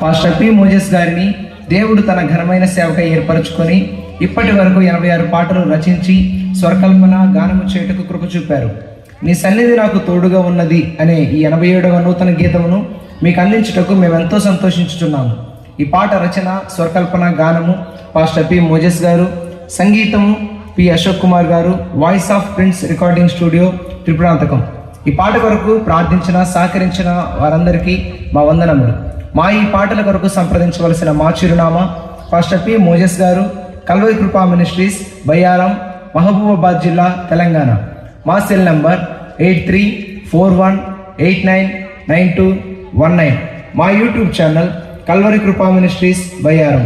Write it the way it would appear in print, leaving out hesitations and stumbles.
Pastor P Moses గారిని దేవుడు తన ఘనమైన సేవకై ఏర్పరచుకొని ఇప్పటి వరకు 86 పాటలు రచించి స్వరకల్పన గానము చేయుటకు కృప చూపారు. నీ సన్నిధి నాకు తోడుగా ఉన్నది అనే ఈ 87వ నూతన గీతమును మీకు అందించుటకు మేమెంతో సంతోషించుచున్నాము. ఈ పాట రచన, స్వరకల్పన, గానము పాస్టర్ పి మోజెస్ గారు, సంగీతము పి అశోక్ కుమార్ గారు, voice of Prince recording studio Tripurantakam. ఈ పాట కొరకు ప్రార్థించిన, సహకరించిన వారందరికీ మా వందనములు. మా ఈ పాటల కొరకు సంప్రదించవలసిన మా చిరునామా పాస్టర్ పి మోజెస్ గారు, కల్వరి కృపా మినిస్ట్రీస్, బయ్యారం, మహబూబాబాద్ జిల్లా, తెలంగాణ. మా సెల్ నంబర్ 8341899219. మా యూట్యూబ్ ఛానల్ కల్వరి కృపా మినిస్ట్రీస్, బయ్యారం.